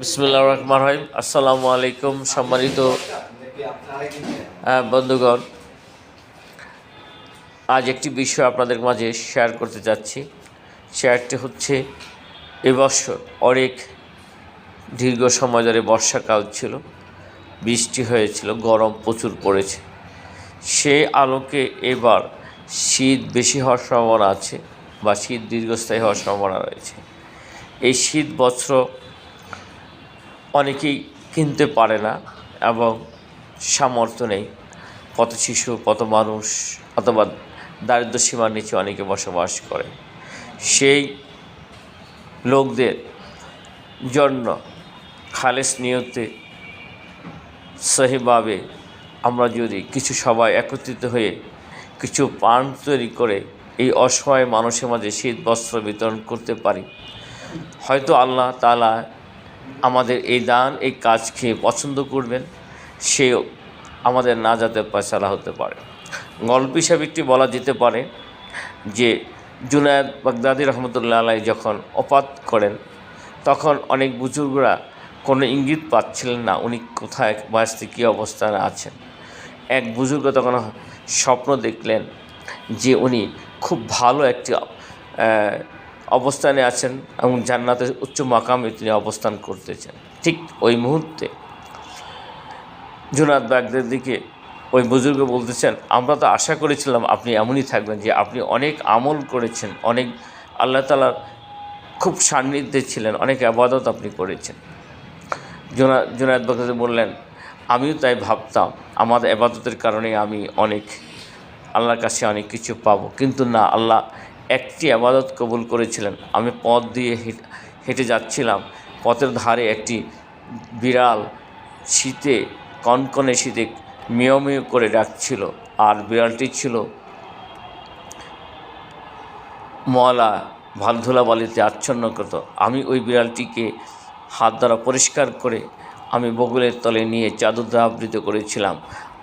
বিসমিল্লাহির রহমানির রহিম। আসসালামু আলাইকুম সম্মানিত বন্ধুগণ, আজ একটি বিষয় আপনাদের মাঝে শেয়ার করতে যাচ্ছি। শেয়ারটি হচ্ছে, এবছর অনেক দীর্ঘ সময় ধরে বর্ষাকাল ছিল, বৃষ্টি হয়েছিল, গরম প্রচুর পড়েছে। সেই আলোকে এবার শীত বেশি হওয়ার সম্ভাবনা আছে বা শীত দীর্ঘস্থায়ী হওয়ার সম্ভাবনা রয়েছে। এই শীত বস্ত্র অনেকেই কিনতে পারে না এবং সামর্থ্য নেই। কত শিশু, কত মানুষ অথবা দারিদ্র্য সীমার নিচে অনেকে বসবাস করে। সেই লোকদের জন্য খালেস নিয়তে সহিভাবে আমরা যদি কিছু সবাই একত্রিত হয়ে কিছু পান তৈরি করে এই অসহায় মানুষের মাঝে শীত বস্ত্র বিতরণ করতে পারি, হয়তো আল্লাহ তাআলা আমাদের এই দান, এই কাজকে পছন্দ করবেন, সেও আমাদের নাজাতের ফয়সালা হতে পারে। গল্প হিসাবে একটি বলা যেতে পারে যে জুনায়েদ বাগদাদী রহমতুল্লাহ আলাইহি যখন ওফাত করেন, তখন অনেক বুজুর্গরা কোনো ইঙ্গিত পাচ্ছিলেন না উনি কোথায় বয়সে কী অবস্থানে আছেন। এক বুজুর্গ তখন স্বপ্ন দেখলেন যে উনি খুব ভালো একটি অবস্থানে আছেন এবং জান্নাতের উচ্চ মাকামে তিনি অবস্থান করতেছেন। ঠিক ওই মুহূর্তে জুনায়েদ বাগদাদীকে ওই বুজুর্গ বলতেছেন, আমরা তো আশা করেছিলাম আপনি এমনই থাকবেন, যে আপনি অনেক আমল করেছেন, অনেক আল্লাহ তাআলার খুব সান্নিধ্যে ছিলেন, অনেক ইবাদত আপনি করেছেন। জুনায়েদ বাগদাদী বললেন, আমিও তাই ভাবতাম, আমার ইবাদতের কারণে আমি অনেক আল্লাহর কাছে অনেক কিছু পাবো, কিন্তু না, আল্লাহ একটি ইবাদত কবুল করেছিলেন। আমি পথ দিয়ে হেঁটে যাচ্ছিলাম, পথের ধারে একটি বিড়াল শীতে, কনকনে শীতে মিয়াও মিয়াও করে ডাকছিল, আর বিড়ালটি ছিল ময়লা ধুলাবালিতে আচ্ছন্ন করত। আমি ওই বিড়ালটিকে হাত দ্বারা পরিষ্কার করে আমি বগলের তলে নিয়ে চাদর দ্বারা আবৃত করেছিলাম।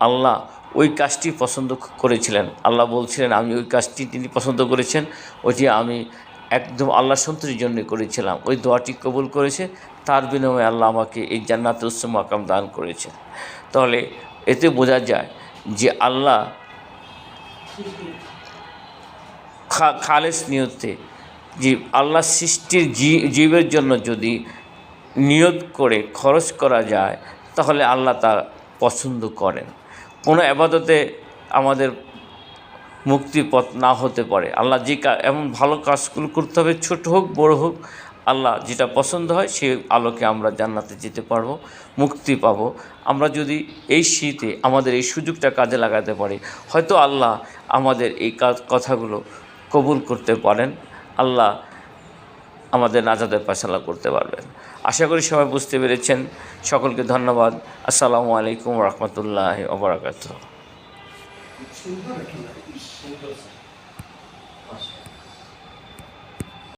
আল্লাহ ওই কাজটি পছন্দ করেছিলেন। আল্লাহ বলছিলেন আমি ওই কাজটি তিনি পছন্দ করেছেন, ওইটি আমি একদম আল্লাহ সন্তুষ্টির জন্য করেছিলাম। ওই দোয়াটি কবুল করেছে, তার বিনিময়ে আল্লাহ আমাকে এই জান্নাতের উচ্চ মাকাম দান করেছে। তাহলে এতে বোঝা যায় যে আল্লাহ খালেস নিয়তে, যে আল্লাহ সৃষ্টির জীবের জন্য যদি নিয়ত করে খরচ করা যায়, তাহলে আল্লাহ তা পছন্দ করেন। কোনো ইবাদতে আমাদের মুক্তির পথ না হতে পারে। আল্লাহ যে এমন ভালো কাজগুলো করতে হবে, ছোট হোক বড় হোক, আল্লাহ যেটা পছন্দ হয় সেই আলোকে আমরা জান্নাতে যেতে পারবো, মুক্তি পাবো। আমরা যদি এই শীতে আমাদের এই সুযোগটা কাজে লাগাতে পারি, হয়তো আল্লাহ আমাদের এই কথাগুলো কবুল করতে পারেন, আল্লাহ আমাদের নাজাতের ফয়সালা করতে পারবেন। আশা করি সবাই বুঝতে পেরেছেন। সকলকে ধন্যবাদ। আসসালামু আলাইকুম ওয়া রাহমাতুল্লাহি ওয়া বারাকাতুহু।